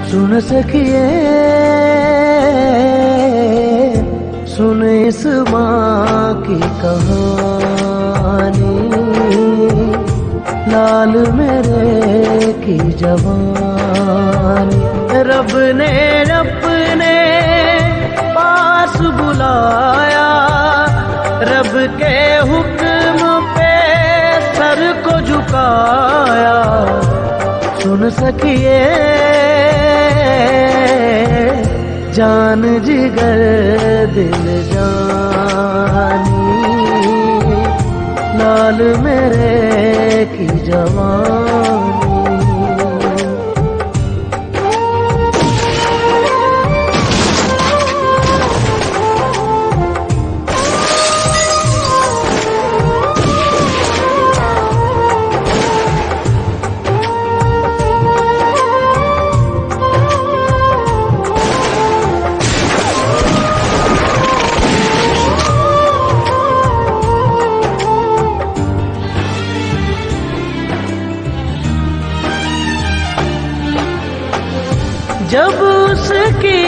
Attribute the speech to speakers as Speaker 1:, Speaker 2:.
Speaker 1: सुन सखिए सुन इस माँ की कहानी, लाल मेरे की जवानी। रब ने अपने पास बुलाया, रब के हुक्म पे सर को झुकाया। सुन सकिए जान जिगर दिल जानी, लाल मेरे की जवानी। जब उसकी